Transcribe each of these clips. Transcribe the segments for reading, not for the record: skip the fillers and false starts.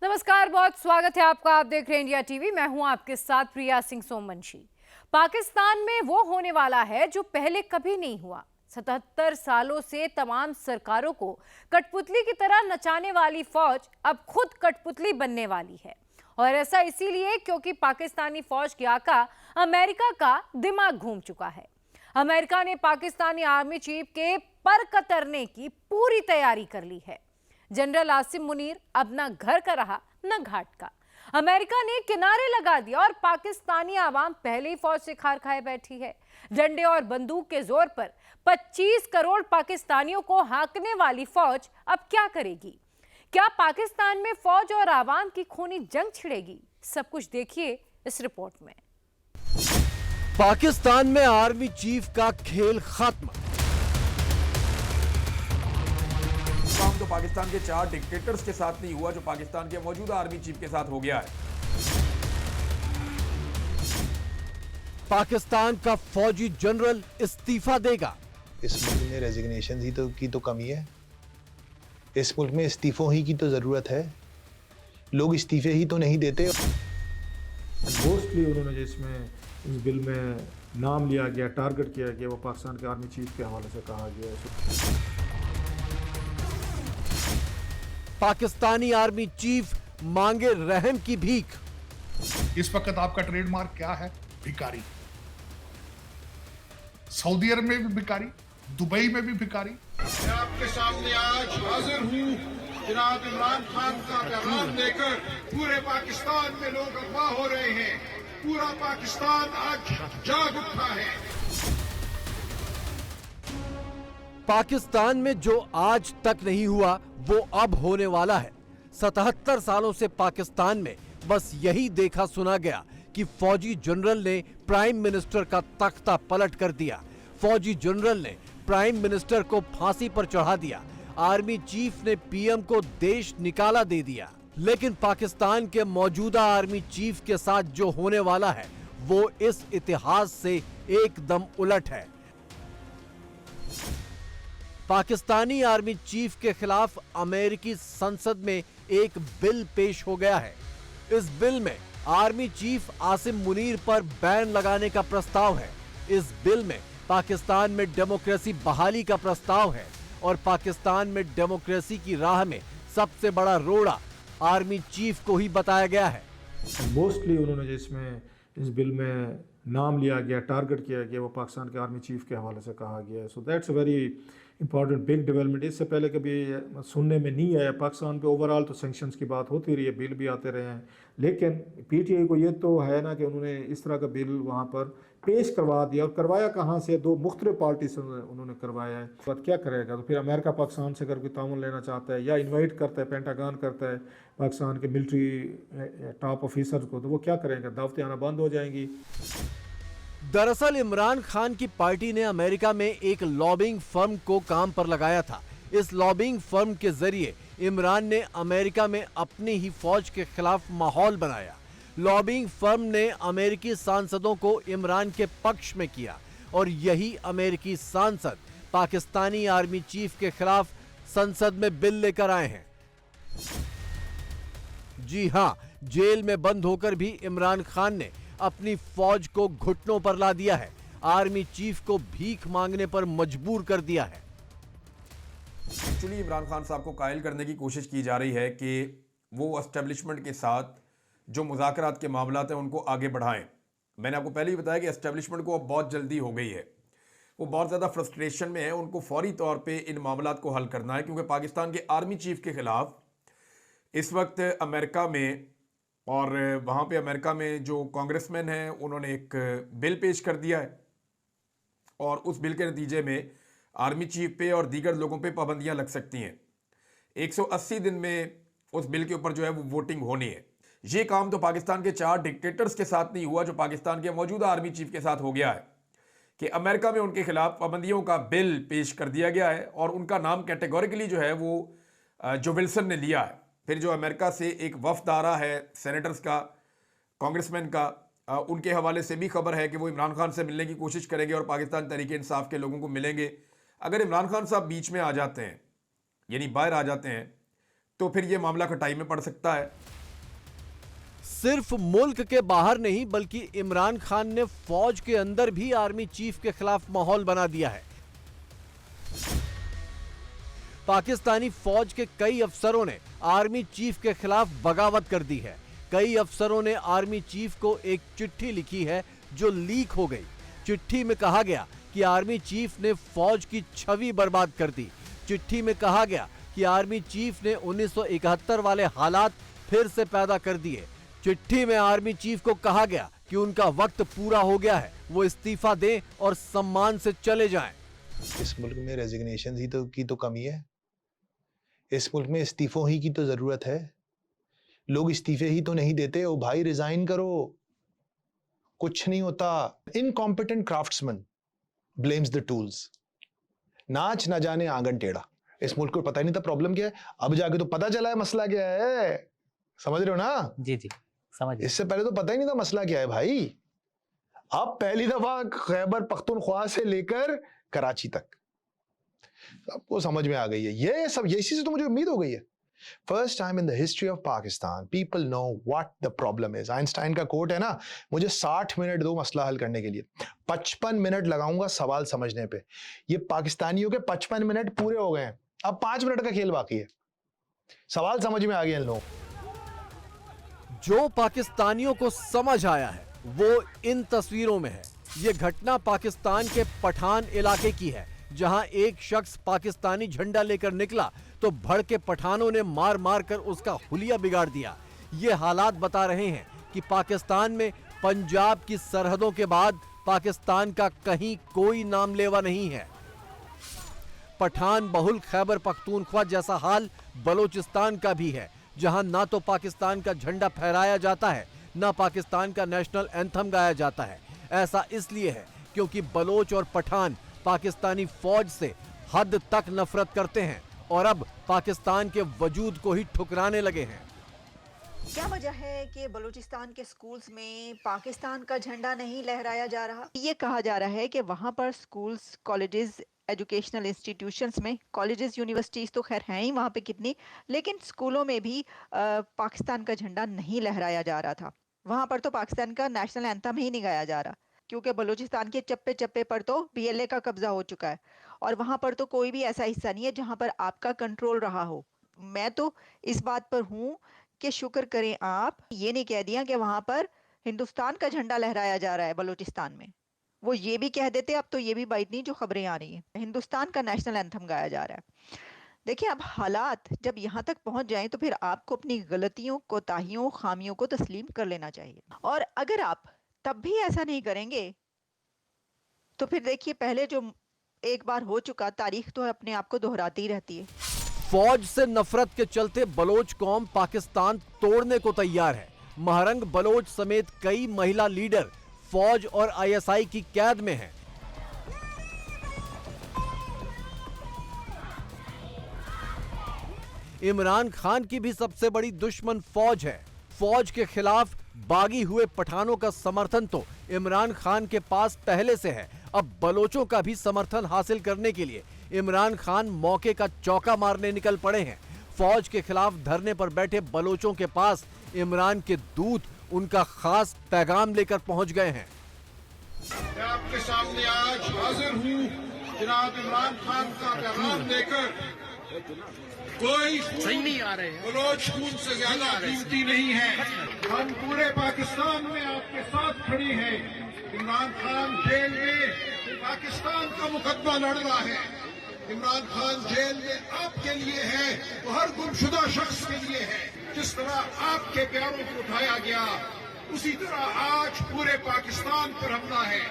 नमस्कार, बहुत स्वागत है आपका। आप देख रहे हैं इंडिया टीवी। मैं हूं आपके साथ प्रिया सिंह सोमवंशी। पाकिस्तान में वो होने वाला है जो पहले कभी नहीं हुआ। 77 सालों से तमाम सरकारों को कठपुतली की तरह नचाने वाली फौज अब खुद कठपुतली बनने वाली है। और ऐसा इसीलिए क्योंकि पाकिस्तानी फौज के आका अमेरिका का दिमाग घूम चुका है। अमेरिका ने पाकिस्तानी आर्मी चीफ के पर कतरने की पूरी तैयारी कर ली है। जनरल आसिम मुनीर अब न घर का रहा न घाट का। अमेरिका ने किनारे लगा दिया और पाकिस्तानी आवाम पहले ही फौज से खार खाए बैठी है। डंडे और बंदूक के जोर पर 25 करोड़ पाकिस्तानियों को हाँकने वाली फौज अब क्या करेगी? क्या पाकिस्तान में फौज और आवाम की खूनी जंग छिड़ेगी? सब कुछ देखिए इस रिपोर्ट में। पाकिस्तान में आर्मी चीफ का खेल खत्म। काम तो पाकिस्तान के 4 डिक्टेटर्स के साथ नहीं हुआ जो पाकिस्तान के मौजूदा आर्मी चीफ के साथ हो गया है। पाकिस्तान का फौजी जनरल इस्तीफा देगा। इस मुल्क में रेजिग्नेशन की तो कमी है। इस मुल्क में इस्तीफों ही की तो जरूरत है। लोग इस्तीफे ही तो नहीं देते। मोस्टली उन्होंने जिसमें इस बिल में नाम लिया गया, टारगेट किया गया, वो पाकिस्तान के आर्मी चीफ के हवाले से कहा गया है। पाकिस्तानी आर्मी चीफ मांगे रहम की भीख। इस वक्त आपका ट्रेडमार्क क्या है? भिखारी। सऊदी अरब में भी भिखारी, दुबई में भी भिखारी। मैं आपके सामने आज हाजिर हूँ जनाब इमरान खान का पैगाम लेकर। पूरे पाकिस्तान में लोग अगवा हो रहे हैं। पूरा पाकिस्तान आज जाग उठा है। पाकिस्तान में जो आज तक नहीं हुआ वो अब होने वाला है। 77 सालों से पाकिस्तान में बस यही देखा सुना गया कि फौजी जनरल ने प्राइम मिनिस्टर का तख्ता पलट कर दिया। फौजी जनरल ने प्राइम मिनिस्टर को फांसी पर चढ़ा दिया। आर्मी चीफ ने पीएम को देश निकाला दे दिया। लेकिन पाकिस्तान के मौजूदा आर्मी चीफ के साथ जो होने वाला है वो इस इतिहास से एकदम उलट है। पाकिस्तानी आर्मी चीफ के खिलाफ अमेरिकी संसद में एक बिल पेश हो गया है। इस बिल में आर्मी चीफ आसिम मुनीर पर बैन लगाने का प्रस्ताव है। इस बिल में पाकिस्तान में डेमोक्रेसी बहाली का प्रस्ताव है और पाकिस्तान में डेमोक्रेसी की राह में सबसे बड़ा रोड़ा आर्मी चीफ को ही बताया गया है। मोस्टली उन्होंने जिसमें इस बिल में नाम लिया गया, टारगेट किया गया, वो पाकिस्तान के आर्मी चीफ के हवाले से कहा गया है। So that's a very important big development. इससे पहले कभी सुनने में नहीं आया। पाकिस्तान पे ओवरऑल तो सैंक्शंस की बात होती रही है, बिल भी आते रहे हैं, लेकिन पीटीआई को ये तो है ना कि उन्होंने इस तरह का बिल वहाँ पर पेश करवा दिया। और करवाया कहाँ से? 2 मुख्तलिफ पार्टी से उन्होंने करवाया है। बात क्या करेगा? तो फिर अमेरिका पाकिस्तान से अगर कोई ताउन लेना चाहता है या इन्वाइट करता है, पेंटागन करता है पाकिस्तान के मिलिट्री टॉप ऑफिसर को, तो वो क्या करेंगे? दावतें आना बंद हो जाएंगी। दरअसल इमरान खान की पार्टी ने अमेरिका में एक लॉबिंग फर्म को काम पर लगाया था। इस लॉबिंग फर्म के जरिए इमरान ने अमेरिका में अपनी ही फौज के खिलाफ माहौल बनाया। लॉबिंग फर्म ने अमेरिकी सांसदों को इमरान के पक्ष में किया और यही अमेरिकी सांसद पाकिस्तानी आर्मी चीफ के खिलाफ संसद में बिल लेकर आए हैं। जी हां, जेल में बंद होकर भी इमरान खान ने अपनी फौज को घुटनों पर ला दिया है। आर्मी चीफ को भीख मांगने पर मजबूर कर दिया है। एक्चुअली इमरान खान साहब को कायल करने की कोशिश की जा रही है कि वो एस्टेब्लिशमेंट के साथ जो मुज़ाकरात के मामलात हैं उनको आगे बढ़ाएं। मैंने आपको पहले ही बताया कि एस्टेब्लिशमेंट को अब बहुत जल्दी हो गई है। वो बहुत ज़्यादा फ्रस्ट्रेशन में है। उनको फौरी तौर पे इन मामलात को हल करना है, क्योंकि पाकिस्तान के आर्मी चीफ के खिलाफ इस वक्त अमेरिका में और वहाँ पे अमेरिका में जो कांग्रेसमैन हैं उन्होंने एक बिल पेश कर दिया है और उस बिल के नतीजे में आर्मी चीफ पे और दीगर लोगों पे पाबंदियां लग सकती हैं। 180 दिन में उस बिल के ऊपर जो है वो वोटिंग होनी है। ये काम तो पाकिस्तान के 4 डिक्टेटर्स के साथ नहीं हुआ जो पाकिस्तान के मौजूदा आर्मी चीफ के साथ हो गया है कि अमेरिका में उनके खिलाफ पाबंदियों का बिल पेश कर दिया गया है और उनका नाम कैटेगोरिकली जो है वो जो विल्सन ने लिया है। फिर जो अमेरिका से एक वफ्द आ रहा है सेनेटर्स का, कांग्रेसमैन का, उनके हवाले से भी खबर है कि वो इमरान खान से मिलने की कोशिश करेंगे और पाकिस्तान तहरीक इंसाफ के लोगों को मिलेंगे। अगर इमरान खान साहब बीच में आ जाते हैं, यानी बाहर आ जाते हैं, तो फिर ये मामला खटाई में पड़ सकता है। सिर्फ मुल्क के बाहर नहीं बल्कि इमरान खान ने फौज के अंदर भी आर्मी चीफ के खिलाफ माहौल बना दिया है। पाकिस्तानी फौज के कई अफसरों ने आर्मी चीफ के खिलाफ बगावत कर दी है। कई अफसरों ने आर्मी चीफ को एक चिट्ठी लिखी है जो लीक हो गई। चिट्ठी में कहा गया कि आर्मी चीफ ने फौज की छवि बर्बाद कर दी। चिट्ठी में कहा गया कि आर्मी चीफ ने 1971 वाले हालात फिर से पैदा कर दिए। चिट्ठी में आर्मी चीफ को कहा गया कि उनका वक्त पूरा हो गया है, वो इस्तीफा दें और सम्मान से चले जाएं। इस मुल्क में रेजिग्नेशन ही तो कमी है। इस मुल्क में इस्तीफों ही की तो जरूरत है। लोग इस्तीफे ही तो नहीं देते। ओ भाई रिजाइन करो, कुछ नहीं होता। Incompetent craftsman blames the tools. नाच ना जाने आंगन टेढ़ा। इस मुल्क को पता ही नहीं था प्रॉब्लम क्या है, अब जाके तो पता चला है मसला क्या है। समझ रहे हो ना? जी जी समझ। इससे पहले तो पता ही नहीं था मसला क्या है भाई। अब पहली दफा खैबर पख्तूनख्वा से लेकर कराची तक सबको समझ में आ गई है। ये सब इसी से तो मुझे उम्मीद हो गई है। First time in the history of Pakistan people know what the problem is. Einstein का कोट है ना, मुझे 60 मिनट दो मसला हल करने के लिए, 55 मिनट लगाऊंगा सवाल समझने पे। ये पाकिस्तानियों के 55 मिनट पूरे हो गए हैं, अब 5 मिनट का खेल बाकी है। सवाल समझ में आ गया इन लोगों। जो पाकिस्तानियों को समझ आया है वो इन तस्वीरों में है। ये घटना पाकिस्तान के पठान इलाके की है, जहां एक शख्स पाकिस्तानी झंडा लेकर निकला तो भड़के पठानों ने मार मार कर उसका हुलिया बिगाड़ दिया। ये हालात बता रहे हैं कि पाकिस्तान में पंजाब की सरहदों के बाद पाकिस्तान का कहीं कोई नामलेवा नहीं है। पठान बहुल खैबर पख्तूनख्वा जैसा हाल बलोचिस्तान का भी है, जहां ना तो पाकिस्तान का झंडा फहराया जाता है, ना पाकिस्तान का नेशनल एंथम गाया जाता है। ऐसा इसलिए है क्योंकि बलोच और पठान पाकिस्तानी फौज से हद तक नफरत करते हैं और अब पाकिस्तान के वजूद को ही ठुकराने लगे हैं। क्या वजह है कि बलूचिस्तान के स्कूल्स में पाकिस्तान का झंडा नहीं लहराया जा रहा? ये कहा जा रहा है कि वहाँ पर स्कूल्स, कॉलेजेस, एजुकेशनल इंस्टीट्यूशंस में, कॉलेजेस, यूनिवर्सिटीज़ तो खैर हैं ही वहाँ पे कितनी, लेकिन स्कूलों में भी पाकिस्तान का झंडा नहीं लहराया जा रहा था। वहाँ पर तो पाकिस्तान का नेशनल एंथम ही नहीं गाया जा रहा, क्योंकि बलूचिस्तान के चप्पे चप्पे पर तो BLA का कब्जा हो चुका है और वहाँ पर तो कोई भी ऐसा हिस्सा नहीं है जहाँ पर आपका कंट्रोल रहा हो। मैं तो इस बात पर हूँ कि शुक्र करें आप ये नहीं कह दिया कि वहाँ पर हिंदुस्तान का झंडा लहराया जा रहा है बलूचिस्तान में। वो ये भी कह देते, अब तो ये भी बात नहीं जो खबरें आ रही हैं, हिंदुस्तान का नेशनल एंथम गाया जा रहा है। देखिए, अब हालात जब यहाँ तक पहुँच जाएं तो फिर आपको अपनी गलतियों, कोताहियों, खामियों को तस्लीम कर लेना चाहिए। और अगर आप तब भी ऐसा नहीं करेंगे तो फिर देखिए, पहले जो एक बार हो चुका, तारीख तो अपने आप को दोहराती ही रहती है। फौज से नफरत के चलते बलोच कौम पाकिस्तान तोड़ने को तैयार है। महरंग बलोच समेत कई महिला लीडर फौज और ISI की कैद में हैं। इमरान खान की भी सबसे बड़ी दुश्मन फौज है। फौज के खिलाफ बागी हुए पठानों का समर्थन तो इमरान खान के पास पहले से है। अब बलोचों का भी समर्थन हासिल करने के लिए इमरान खान मौके का चौका मारने निकल पड़े हैं। फौज के खिलाफ धरने पर बैठे बलोचों के पास इमरान के दूत उनका खास पैगाम लेकर पहुंच गए हैं। मैं आपके सामने आज हाजिर हूँ जनाब इमरान खान का पैगाम देकर। कोई सही नहीं आ रहे हैं, बलोच खून से ज्यादा कीमती नहीं है। हम पूरे पाकिस्तान में आपके साथ खड़े हैं। इमरान खान जेल में पाकिस्तान का मुकदमा लड़ रहा है। इमरान खान जेल में आपके लिए है, वो हर गुमशुदा शख्स के लिए है। जिस तरह आपके प्यारों को उठाया गया, उसी तरह आज पूरे पाकिस्तान पर हमला है।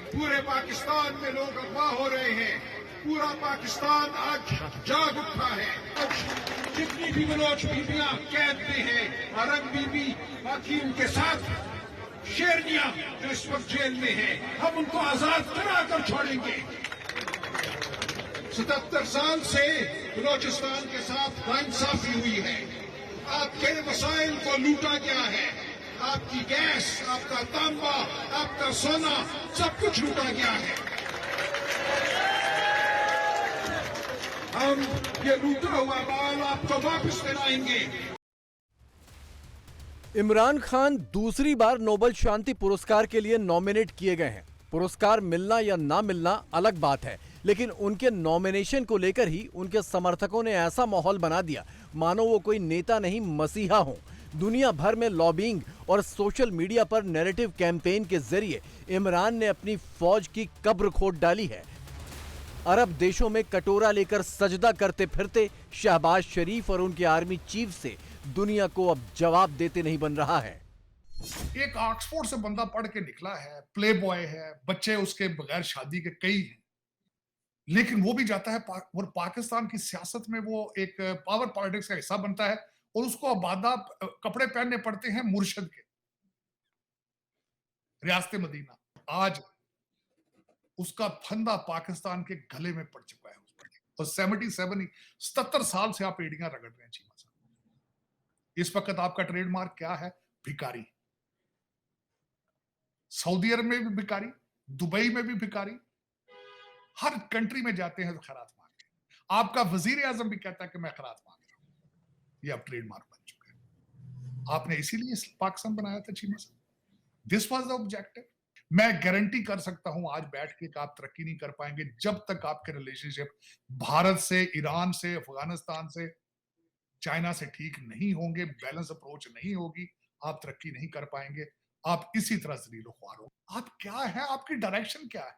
पूरे पाकिस्तान में लोग अगवा हो रहे हैं। पूरा पाकिस्तान आज जाग उठा है। आज जितनी भी बलोच बीबियां कैद में हैं, महरंग बीबी, बाकी उनके साथ शेरनियां जो इस वक्त जेल में हैं, हम उनको आजाद कराकर छोड़ेंगे। 77 साल से बलोचिस्तान के साथ नाइंसाफी हुई है। आपके वसाइल को लूटा गया है। आपकी गैस, आपका तांबा, आपका सोना, सब कुछ लूटा गया है। हम ये लूटा हुआ माल आपको वापस दिलाएंगे। इमरान खान दूसरी बार नोबेल शांति पुरस्कार के लिए नॉमिनेट किए गए हैं। पुरस्कार मिलना या ना मिलना अलग बात है, लेकिन उनके नॉमिनेशन को लेकर ही उनके समर्थकों ने ऐसा माहौल बना दिया मानो वो कोई नेता नहीं मसीहा हो। दुनिया भर में लॉबिंग और सोशल मीडिया पर नैरेटिव कैंपेन के जरिए इमरान ने अपनी फौज की कब्र खोद डाली है। अरब देशों में कटोरा लेकर सजदा करते फिरते शहबाज शरीफ और उनके आर्मी चीफ से दुनिया को अब जवाब देते नहीं बन रहा है। एक ऑक्सफोर्ड से बंदा पढ़ के निकला है, प्ले बॉय है, बच्चे उसके बगैर शादी के कई हैं, लेकिन वो भी जाता है और पाकिस्तान की सियासत में वो एक पावर पॉलिटिक्स का हिस्सा बनता है और उसको आबादा कपड़े पहनने पड़ते हैं मुर्शद के, रियासत मदीना। आज उसका फंदा पाकिस्तान के गले में पड़ चुका है और 77 साल से आप एड़ियां रगड़ रहे हैं चीमा साहब। इस वक्त आपका ट्रेडमार्क क्या है? भिखारी। सऊदी अरब में भी भिखारी, दुबई में भी भिखारी, हर कंट्री में जाते हैं तो खैरात मांगते हैं। आपका वजीर आजम भी कहता है कि मैं खैरात मांग रहा हूं। ये अब ट्रेडमार्क बन चुका है। आपने इसीलिए पाकिस्तान बनाया था चीमा साहब। This was the objective. मैं गारंटी कर सकता हूं आज बैठ के कि आप तरक्की नहीं कर पाएंगे जब तक आपके रिलेशनशिप भारत से, ईरान से, अफगानिस्तान से, चाइना से ठीक नहीं होंगे, बैलेंस अप्रोच नहीं होगी, आप तरक्की नहीं कर पाएंगे। आप इसी तरह जलीलो ख्वार हो। आप क्या है, आपकी डायरेक्शन क्या है?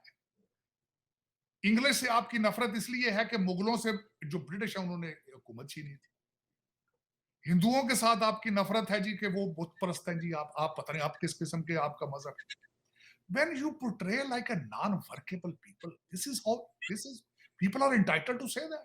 इंग्लिश से आपकी नफरत इसलिए है कि मुगलों से जो ब्रिटिश है उन्होंने हुकूमत छीनी थी। हिंदुओं के साथ आपकी नफरत है जी कि वो बुत परस्त हैं जी, आप पता नहीं आप किस किस्म के, आपका मजहब। When you portray like a non-workable people, people are entitled to say that.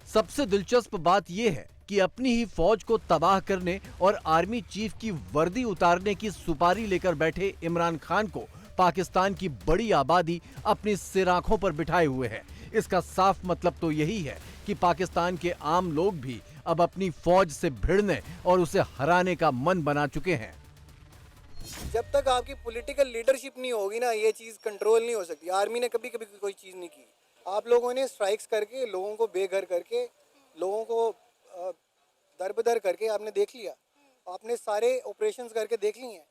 सबसे दिलचस्प बात यह है कि अपनी ही फौज को तबाह करने और आर्मी चीफ की वर्दी उतारने की सुपारी लेकर बैठे इमरान खान को पाकिस्तान की बड़ी आबादी अपनी सिर आंखों पर बिठाए हुए है। इसका साफ मतलब तो यही है कि पाकिस्तान के आम लोग भी अब अपनी फौज से भिड़ने और उसे हराने का मन बना चुके हैं। जब तक आपकी पॉलिटिकल लीडरशिप नहीं होगी ना, ये चीज़ कंट्रोल नहीं हो सकती। आर्मी ने कभी कभी कोई चीज़ नहीं की। आप लोगों ने स्ट्राइक्स करके, लोगों को बेघर करके, लोगों को दरबदर करके आपने देख लिया। आपने सारे ऑपरेशंस करके देख लिए हैं।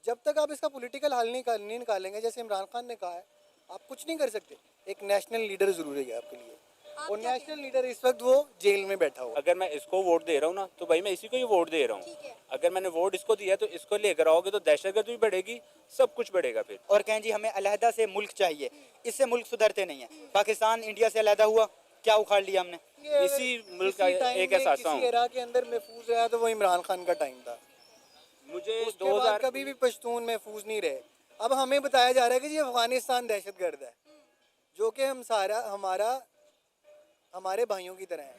जब तक आप इसका पॉलिटिकल हल नहीं निकालेंगे, जैसे इमरान खान ने कहा है, आप कुछ नहीं कर सकते। एक नेशनल लीडर ज़रूरी है आपके लिए, और नेशनल लीडर इस वक्त वो जेल में बैठा हुआ। अगर मैं इसको वोट दे रहा हूँ ना, तो भाई मैं इसी को ही वोट दे रहा हूँ। अगर मैंने वोट इसको दिया तो इसको लेकर आओगे तो दहशतगर्दी भी बढ़ेगी, सब कुछ बढ़ेगा फिर। और कहें जी हमें अलहदा से मुल्क चाहिए, इससे मुल्क सुधरते नहीं है। पाकिस्तान इंडिया से अलहदा हुआ, क्या उखाड़ लिया हमने? इसी मुल्क का एक एहसास हूँ इराक के अंदर महफूज रहा तो वो इमरान खान का टाइम था। मुझे उसके बाद कभी भी पश्तून महफूज नहीं रहे। अब हमें बताया जा रहा है कि जी अफगानिस्तान दहशतगर्द है, जो कि हमारे भाइयों की तरह है।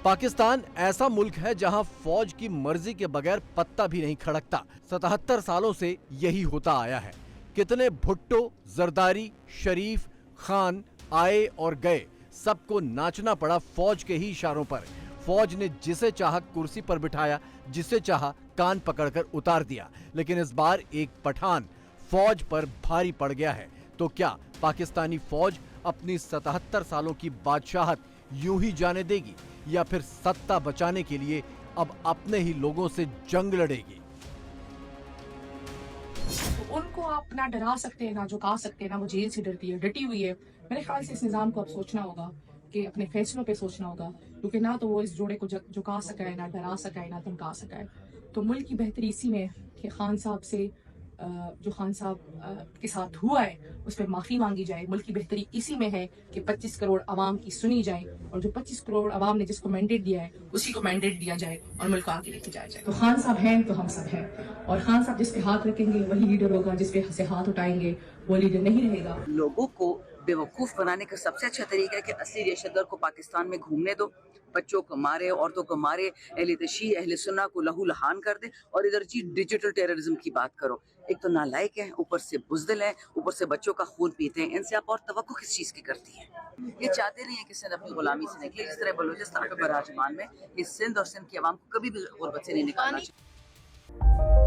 पाकिस्तान ऐसा मुल्क है जहां फौज की मर्जी के बगैर पत्ता भी नहीं खड़कता। 77 सालों से यही होता आया है। कितने भुट्टो, जरदारी, शरीफ, खान आए और गए, सबको नाचना पड़ा फौज के ही इशारों पर। फौज ने जिसे चाहा कुर्सी पर बिठाया, जिसे चाहा कान पकड़कर उतार दिया। लेकिन इस बार एक पठान फौज पर भारी पड़ गया है। तो क्या पाकिस्तानी फौज अपनी 77 सालों की बादशाहत यूं ही जाने देगी, या फिर सत्ता बचाने के लिए अब अपने ही लोगों से जंग लड़ेगी? तो उनको आप ना डरा सकते हैं, ना झुका सकते हैं, ना वो जेल से डरती है, डटी हुई है। मेरे ख्याल से इस निज़ाम को अब सोचना होगा कि अपने फैसलों पे सोचना होगा, क्योंकि ना तो वो इस जोड़े को झुका सका है, ना डरा सका है, ना धमका सका है। तो मुल्क की बेहतरी इसी में कि खान साहब से जो खान साहब के साथ हुआ है उस पर माफ़ी मांगी जाए। मुल्क की बेहतरी इसी में है कि 25 करोड़ आवाम की सुनी जाए, और जो 25 करोड़ आवाम ने जिसको मैंडेट दिया है उसी को मैंडेट दिया जाए और मुल्क आगे लेके जाया जाए। तो खान साहब हैं तो हम सब हैं, और खान साहब जिस पे हाथ रखेंगे वही लीडर होगा, जिस पे से हाथ उठाएंगे वो लीडर नहीं रहेगा। लोगों को बेवकूफ़ बनाने का सबसे अच्छा तरीका है कि असली दहशतगर्द को पाकिस्तान में घूमने दो, बच्चों को मारे, औरतों को मारे, अहले तशी अहले सुन्ना को लहू लहान कर दे, और इधर जी डिजिटल टेररिज्म की बात करो। एक तो नालायक है, ऊपर से बुज़दिल है, ऊपर से बच्चों का खून पीते हैं। इनसे आप और तवक्को किस चीज़ की करती हैं? ये चाहते नहीं है कि सिंध अपनी गुलामी से निकले। जिस तरह बलूचिस्तान के बराजमान में इस सिंध और सिंध की आवाम को कभी भी गुर्बत से नहीं निकालना चाहिए।